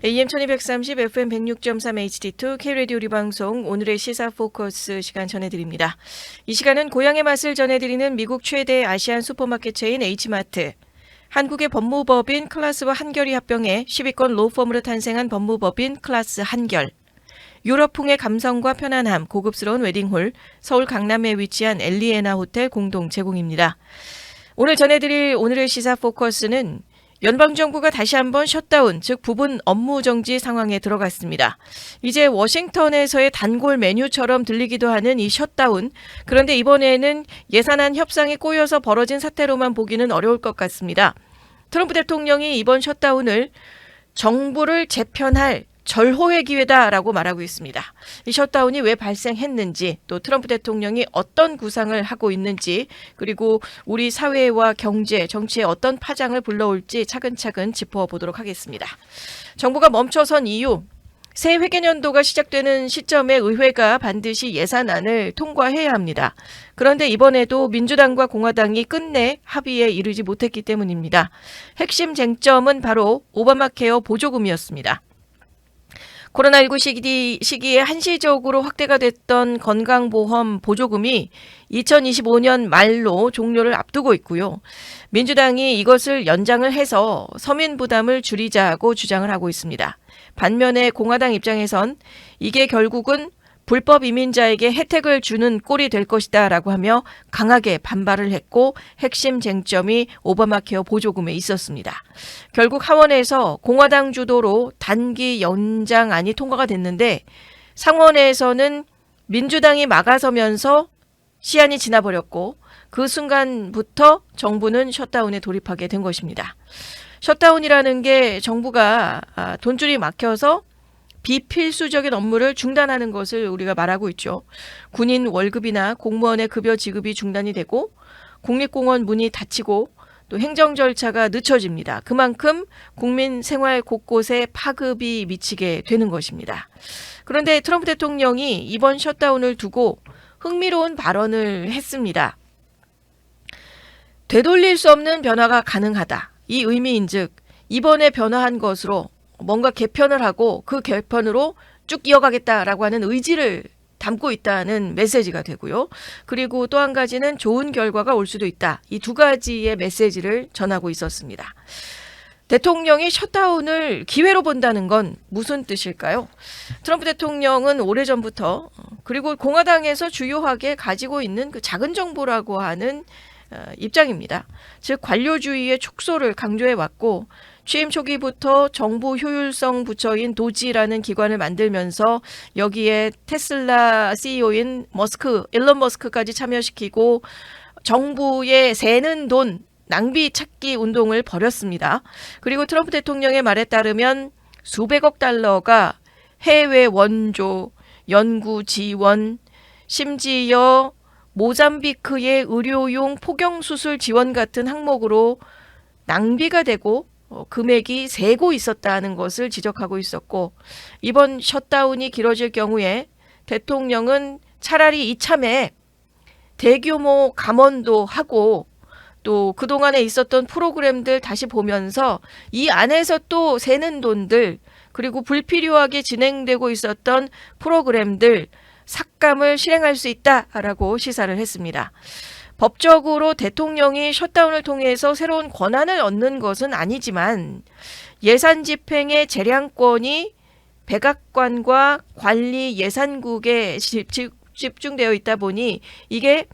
AM 1230, FM 106.3 HD2 K-라디오 우리 방송 오늘의 시사 포커스 시간 전해드립니다. 이 시간은 고향의 맛을 전해드리는 미국 최대 아시안 슈퍼마켓 체인 H마트, 한국의 법무법인 클라스와 한결이 합병해 10위권 로펌으로 탄생한 법무법인 클라스 한결, 유럽풍의 감성과 편안함, 고급스러운 웨딩홀, 서울 강남에 위치한 엘리에나 호텔 공동 제공입니다. 오늘 전해드릴 오늘의 시사 포커스는 연방정부가 다시 한번 셧다운, 즉 부분 업무 정지 상황에 들어갔습니다. 이제 워싱턴에서의 단골 메뉴처럼 들리기도 하는 이 셧다운, 그런데 이번에는 예산안 협상이 꼬여서 벌어진 사태로만 보기는 어려울 것 같습니다. 트럼프 대통령이 이번 셧다운을 정부를 재편할 절호의 기회다라고 말하고 있습니다. 이 셧다운이 왜 발생했는지, 또 트럼프 대통령이 어떤 구상을 하고 있는지, 그리고 우리 사회와 경제, 정치에 어떤 파장을 불러올지 차근차근 짚어보도록 하겠습니다. 정부가 멈춰선 이유, 새 회계년도가 시작되는 시점에 의회가 반드시 예산안을 통과해야 합니다. 그런데 이번에도 민주당과 공화당이 끝내 합의에 이르지 못했기 때문입니다. 핵심 쟁점은 바로 오바마 케어 보조금이었습니다. 코로나19 시기에 한시적으로 확대가 됐던 건강보험 보조금이 2025년 말로 종료를 앞두고 있고요. 민주당이 이것을 연장을 해서 서민 부담을 줄이자고 주장을 하고 있습니다. 반면에 공화당 입장에선 이게 결국은 불법 이민자에게 혜택을 주는 꼴이 될 것이다 라고 하며 강하게 반발을 했고, 핵심 쟁점이 오바마 케어 보조금에 있었습니다. 결국 하원에서 공화당 주도로 단기 연장안이 통과가 됐는데, 상원에서는 민주당이 막아서면서 시한이 지나버렸고, 그 순간부터 정부는 셧다운에 돌입하게 된 것입니다. 셧다운이라는 게 정부가 돈줄이 막혀서 비필수적인 업무를 중단하는 것을 우리가 말하고 있죠. 군인 월급이나 공무원의 급여 지급이 중단이 되고, 국립공원 문이 닫히고, 또 행정 절차가 늦춰집니다. 그만큼 국민 생활 곳곳에 파급이 미치게 되는 것입니다. 그런데 트럼프 대통령이 이번 셧다운을 두고 흥미로운 발언을 했습니다. 되돌릴 수 없는 변화가 가능하다. 이 의미인즉 이번에 변화한 것으로 뭔가 개편을 하고 그 개편으로 쭉 이어가겠다라고 하는 의지를 담고 있다는 메시지가 되고요. 그리고 또 한 가지는 좋은 결과가 올 수도 있다. 이 두 가지의 메시지를 전하고 있었습니다. 대통령이 셧다운을 기회로 본다는 건 무슨 뜻일까요? 트럼프 대통령은 오래전부터, 그리고 공화당에서 주요하게 가지고 있는 그 작은 정부라고 하는 입장입니다. 즉 관료주의의 축소를 강조해왔고, 취임 초기부터 정부 효율성 부처인 도지라는 기관을 만들면서 여기에 테슬라 CEO인 일론 머스크까지 참여시키고 정부에 새는 돈 낭비 찾기 운동을 벌였습니다. 그리고 트럼프 대통령의 말에 따르면 수백억 달러가 해외 원조, 연구 지원, 심지어 모잠비크의 의료용 포경수술 지원 같은 항목으로 낭비가 되고 금액이 새고 있었다는 것을 지적하고 있었고, 이번 셧다운이 길어질 경우에 대통령은 차라리 이참에 대규모 감원도 하고, 또 그동안에 있었던 프로그램들 다시 보면서 이 안에서 또 새는 돈들, 그리고 불필요하게 진행되고 있었던 프로그램들 삭감을 실행할 수 있다라고 시사를 했습니다. 법적으로 대통령이 셧다운을 통해서 새로운 권한을 얻는 것은 아니지만 예산 집행의 재량권이 백악관과 관리 예산국에 집중되어 있다 보니 이게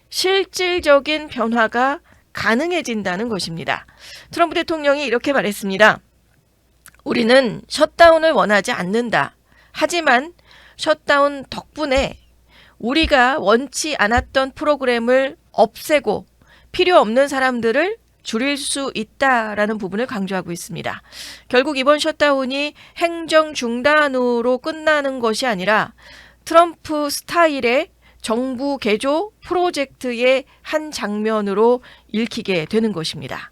실질적인 변화가 가능해진다는 것입니다. 트럼프 대통령이 이렇게 말했습니다. 우리는 셧다운을 원하지 않는다. 하지만 셧다운 덕분에 우리가 원치 않았던 프로그램을 없애고 필요 없는 사람들을 줄일 수 있다라는 부분을 강조하고 있습니다. 결국 이번 셧다운이 행정 중단으로 끝나는 것이 아니라 트럼프 스타일의 정부 개조 프로젝트의 한 장면으로 읽히게 되는 것입니다.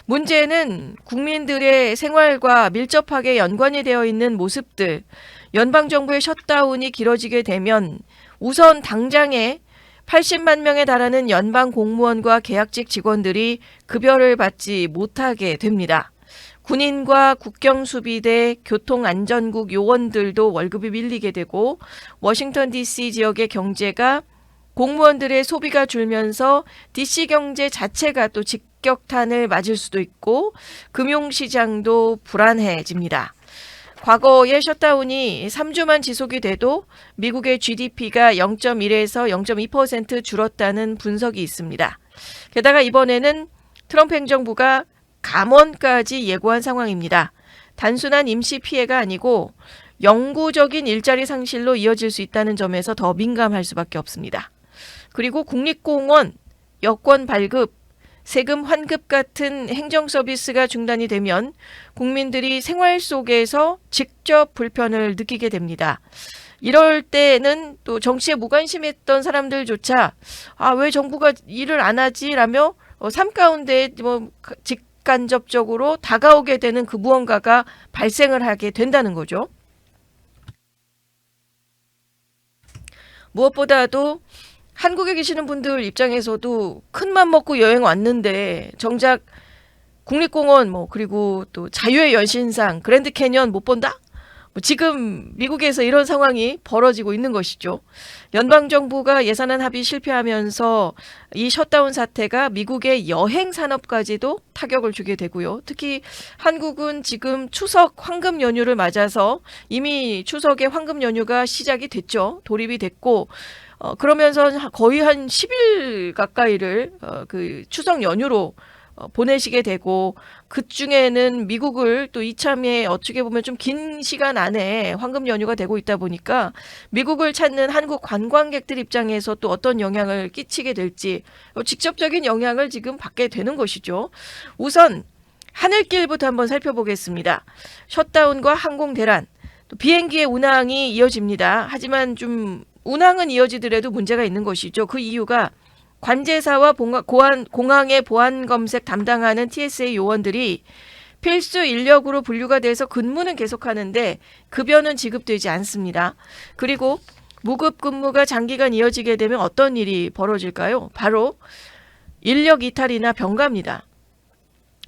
문제는 국민들의 생활과 밀접하게 연관이 되어 있는 모습들, 연방정부의 셧다운이 길어지게 되면 우선 당장에 80만 명에 달하는 연방 공무원과 계약직 직원들이 급여를 받지 못하게 됩니다. 군인과 국경수비대, 교통안전국 요원들도 월급이 밀리게 되고 워싱턴 DC 지역의 경제가 공무원들의 소비가 줄면서 DC 경제 자체가 또 직격탄을 맞을 수도 있고 금융시장도 불안해집니다. 과거의 셧다운이 3주만 지속이 돼도 미국의 GDP가 0.1에서 0.2% 줄었다는 분석이 있습니다. 게다가 이번에는 트럼프 행정부가 감원까지 예고한 상황입니다. 단순한 임시 피해가 아니고 영구적인 일자리 상실로 이어질 수 있다는 점에서 더 민감할 수밖에 없습니다. 그리고 국립공원, 여권 발급, 세금 환급 같은 행정 서비스가 중단이 되면 국민들이 생활 속에서 직접 불편을 느끼게 됩니다. 이럴 때는 또 정치에 무관심했던 사람들조차 왜 정부가 일을 안 하지? 라며 삶 가운데 직간접적으로 다가오게 되는 그 무언가가 발생을 하게 된다는 거죠. 무엇보다도 한국에 계시는 분들 입장에서도 큰맘 먹고 여행 왔는데 정작 국립공원 그리고 또 자유의 여신상, 그랜드 캐년 못 본다? 지금 미국에서 이런 상황이 벌어지고 있는 것이죠. 연방정부가 예산안 합의 실패하면서 이 셧다운 사태가 미국의 여행 산업까지도 타격을 주게 되고요. 특히 한국은 지금 추석 황금 연휴를 맞아서 이미 추석의 황금 연휴가 시작이 됐죠. 돌입이 됐고 그러면서 거의 한 10일 가까이를 그 추석 연휴로 보내시게 되고 그중에는 미국을 또 이참에 어떻게 보면 좀 긴 시간 안에 황금 연휴가 되고 있다 보니까 미국을 찾는 한국 관광객들 입장에서 또 어떤 영향을 끼치게 될지 직접적인 영향을 지금 받게 되는 것이죠. 우선 하늘길부터 한번 살펴보겠습니다. 셧다운과 항공 대란, 또 비행기의 운항이 이어집니다. 하지만 좀 운항은 이어지더라도 문제가 있는 것이죠. 그 이유가 관제사와 공항의 보안 검색 담당하는 TSA 요원들이 필수 인력으로 분류가 돼서 근무는 계속하는데 급여는 지급되지 않습니다. 그리고 무급 근무가 장기간 이어지게 되면 어떤 일이 벌어질까요? 바로 인력 이탈이나 병가입니다.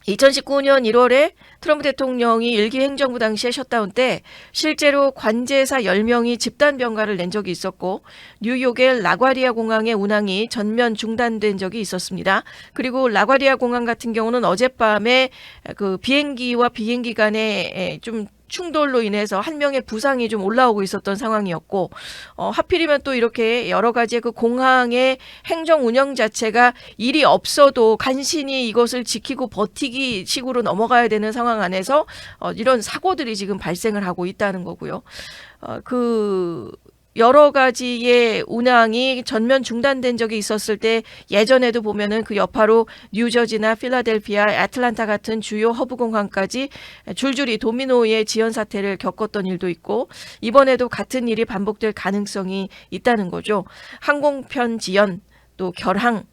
2019년 1월에 트럼프 대통령이 일기 행정부 당시에 셧다운 때 실제로 관제사 10명이 집단 병가를 낸 적이 있었고 뉴욕의 라과디아 공항의 운항이 전면 중단된 적이 있었습니다. 그리고 라과디아 공항 같은 경우는 어젯밤에 그 비행기와 비행기 간에 좀 충돌로 인해서 한 명의 부상이 좀 올라오고 있었던 상황이었고 하필이면 또 이렇게 여러 가지의 그 공항의 행정 운영 자체가 일이 없어도 간신히 이것을 지키고 버티기 식으로 넘어가야 되는 상황 안에서 이런 사고들이 지금 발생을 하고 있다는 거고요. 여러 가지의 운항이 전면 중단된 적이 있었을 때 예전에도 보면은 그 여파로 뉴저지나 필라델피아, 애틀란타 같은 주요 허브 공항까지 줄줄이 도미노의 지연 사태를 겪었던 일도 있고 이번에도 같은 일이 반복될 가능성이 있다는 거죠. 항공편 지연, 또 결항,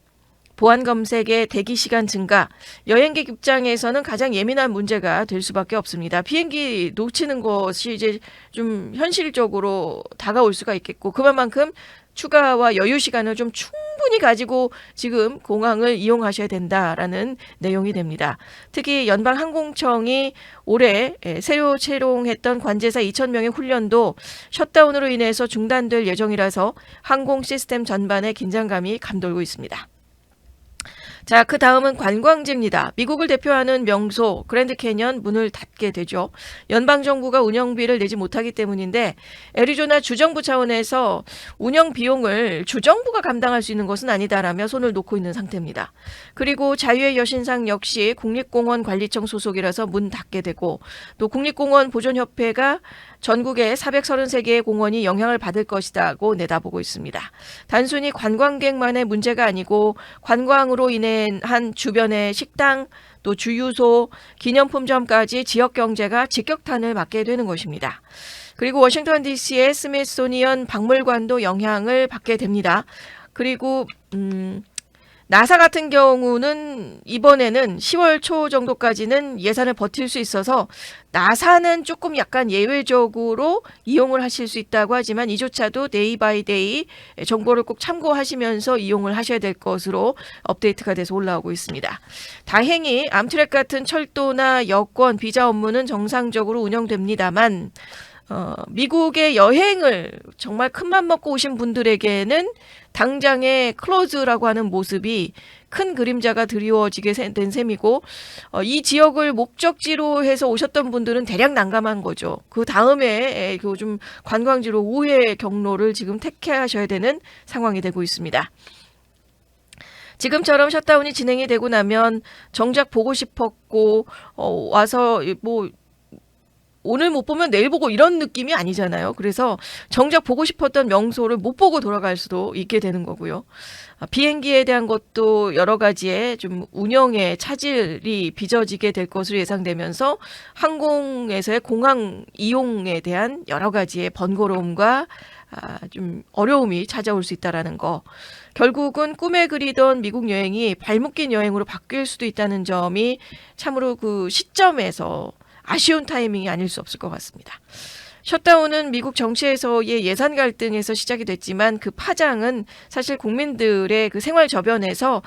보안 검색의 대기 시간 증가, 여행객 입장에서는 가장 예민한 문제가 될 수밖에 없습니다. 비행기 놓치는 것이 이제 좀 현실적으로 다가올 수가 있겠고 그만큼 추가와 여유 시간을 좀 충분히 가지고 지금 공항을 이용하셔야 된다라는 내용이 됩니다. 특히 연방항공청이 올해 새로 채용했던 관제사 2,000명의 훈련도 셧다운으로 인해서 중단될 예정이라서 항공 시스템 전반에 긴장감이 감돌고 있습니다. 자, 그 다음은 관광지입니다. 미국을 대표하는 명소 그랜드 캐년 문을 닫게 되죠. 연방정부가 운영비를 내지 못하기 때문인데 애리조나 주정부 차원에서 운영 비용을 주정부가 감당할 수 있는 것은 아니다라며 손을 놓고 있는 상태입니다. 그리고 자유의 여신상 역시 국립공원 관리청 소속이라서 문 닫게 되고 또 국립공원 보존협회가 전국에 433개의 공원이 영향을 받을 것이라고 내다보고 있습니다. 단순히 관광객만의 문제가 아니고 관광으로 인한 주변의 식당, 또 주유소, 기념품점까지 지역 경제가 직격탄을 맞게 되는 것입니다. 그리고 워싱턴 DC의 스미소니언 박물관도 영향을 받게 됩니다. 그리고 나사 같은 경우는 이번에는 10월 초 정도까지는 예산을 버틸 수 있어서 나사는 조금 약간 예외적으로 이용을 하실 수 있다고 하지만 이조차도 데이 바이 데이 정보를 꼭 참고하시면서 이용을 하셔야 될 것으로 업데이트가 돼서 올라오고 있습니다. 다행히 암트랙 같은 철도나 여권, 비자 업무는 정상적으로 운영됩니다만 미국의 여행을 정말 큰맘 먹고 오신 분들에게는 당장의 클로즈라고 하는 모습이 큰 그림자가 드리워지게 된 셈이고 이 지역을 목적지로 해서 오셨던 분들은 대략 난감한 거죠. 그 다음에 그 좀 관광지로 우회 경로를 지금 택하셔야 되는 상황이 되고 있습니다. 지금처럼 셧다운이 진행이 되고 나면 정작 보고 싶었고 와서 뭐 오늘 못 보면 내일 보고 이런 느낌이 아니잖아요. 그래서 정작 보고 싶었던 명소를 못 보고 돌아갈 수도 있게 되는 거고요. 비행기에 대한 것도 여러 가지의 좀 운영에 차질이 빚어지게 될 것으로 예상되면서 항공에서의 공항 이용에 대한 여러 가지의 번거로움과 좀 어려움이 찾아올 수 있다는 거. 결국은 꿈에 그리던 미국 여행이 발묶인 여행으로 바뀔 수도 있다는 점이 참으로 그 시점에서 아쉬운 타이밍이 아닐 수 없을 것 같습니다. 셧다운은 미국 정치에서의 예산 갈등에서 시작이 됐지만 그 파장은 사실 국민들의 그 생활 저변에서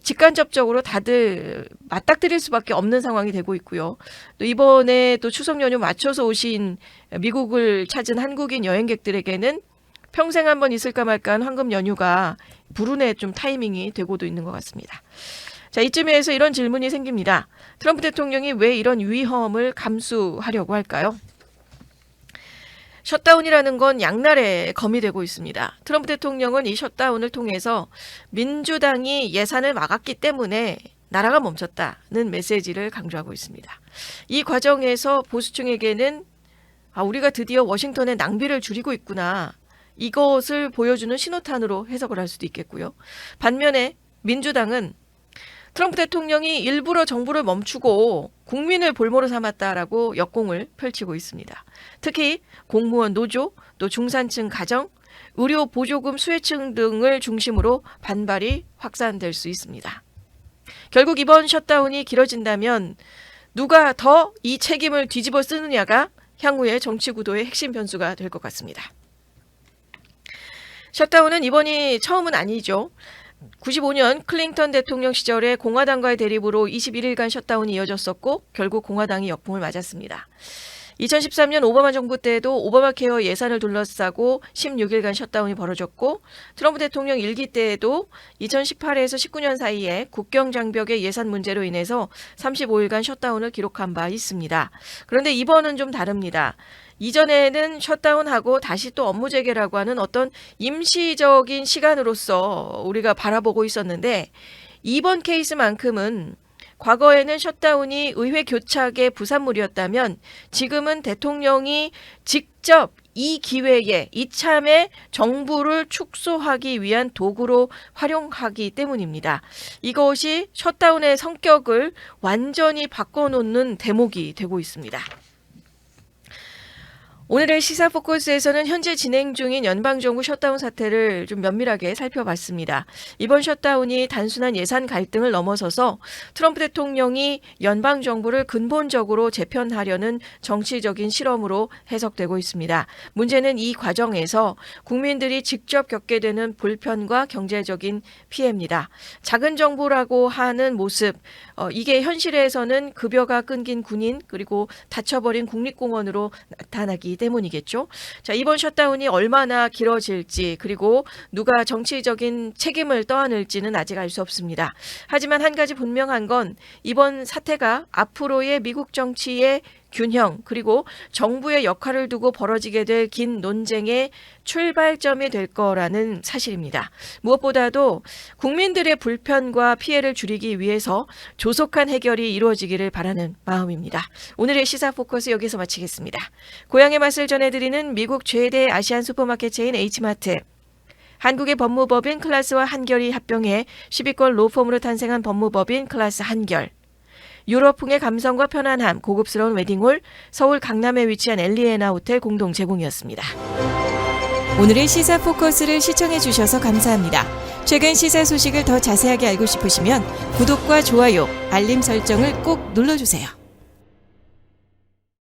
직간접적으로 다들 맞닥뜨릴 수밖에 없는 상황이 되고 있고요. 또 이번에 또 추석 연휴 맞춰서 오신 미국을 찾은 한국인 여행객들에게는 평생 한번 있을까 말까한 황금 연휴가 불운의 좀 타이밍이 되고도 있는 것 같습니다. 자, 이쯤에서 이런 질문이 생깁니다. 트럼프 대통령이 왜 이런 위험을 감수하려고 할까요? 셧다운이라는 건 양날의 검이 되고 있습니다. 트럼프 대통령은 이 셧다운을 통해서 민주당이 예산을 막았기 때문에 나라가 멈췄다는 메시지를 강조하고 있습니다. 이 과정에서 보수층에게는 우리가 드디어 워싱턴의 낭비를 줄이고 있구나. 이것을 보여주는 신호탄으로 해석을 할 수도 있겠고요. 반면에 민주당은 트럼프 대통령이 일부러 정부를 멈추고 국민을 볼모로 삼았다라고 역공을 펼치고 있습니다. 특히 공무원 노조, 또 중산층 가정, 의료 보조금 수혜층 등을 중심으로 반발이 확산될 수 있습니다. 결국 이번 셧다운이 길어진다면 누가 더 이 책임을 뒤집어 쓰느냐가 향후의 정치 구도의 핵심 변수가 될 것 같습니다. 셧다운은 이번이 처음은 아니죠. 95년 클린턴 대통령 시절에 공화당과의 대립으로 21일간 셧다운이 이어졌었고 결국 공화당이 역풍을 맞았습니다. 2013년 오바마 정부 때도 오바마 케어 예산을 둘러싸고 16일간 셧다운이 벌어졌고 트럼프 대통령 1기 때에도 2018에서 19년 사이에 국경 장벽의 예산 문제로 인해서 35일간 셧다운을 기록한 바 있습니다. 그런데 이번은 좀 다릅니다. 이전에는 셧다운하고 다시 또 업무 재개라고 하는 어떤 임시적인 시간으로서 우리가 바라보고 있었는데 이번 케이스만큼은 과거에는 셧다운이 의회 교착의 부산물이었다면 지금은 대통령이 직접 이 기회에 이참에 정부를 축소하기 위한 도구로 활용하기 때문입니다. 이것이 셧다운의 성격을 완전히 바꿔놓는 대목이 되고 있습니다. 오늘의 시사 포커스에서는 현재 진행 중인 연방정부 셧다운 사태를 좀 면밀하게 살펴봤습니다. 이번 셧다운이 단순한 예산 갈등을 넘어서서 트럼프 대통령이 연방정부를 근본적으로 재편하려는 정치적인 실험으로 해석되고 있습니다. 문제는 이 과정에서 국민들이 직접 겪게 되는 불편과 경제적인 피해입니다. 작은 정부라고 하는 모습, 이게 현실에서는 급여가 끊긴 군인 그리고 닫혀버린 국립공원으로 나타나기 때문이겠죠. 자, 이번 셧다운이 얼마나 길어질지 그리고 누가 정치적인 책임을 떠안을지는 아직 알 수 없습니다. 하지만 한 가지 분명한 건 이번 사태가 앞으로의 미국 정치의 균형 그리고 정부의 역할을 두고 벌어지게 될 긴 논쟁의 출발점이 될 거라는 사실입니다. 무엇보다도 국민들의 불편과 피해를 줄이기 위해서 조속한 해결이 이루어지기를 바라는 마음입니다. 오늘의 시사 포커스 여기서 마치겠습니다. 고향의 맛을 전해드리는 미국 최대 아시안 슈퍼마켓 체인 H마트, 한국의 법무법인 클라스와 한결이 합병해 10위권 로펌으로 탄생한 법무법인 클라스 한결, 유럽풍의 감성과 편안함, 고급스러운 웨딩홀, 서울 강남에 위치한 엘리에나 호텔 공동 제공이었습니다. 오늘의 시사 포커스를 시청해 주셔서 감사합니다. 최근 시사 소식을 더 자세하게 알고 싶으시면 구독과 좋아요, 알림 설정을 꼭 눌러주세요.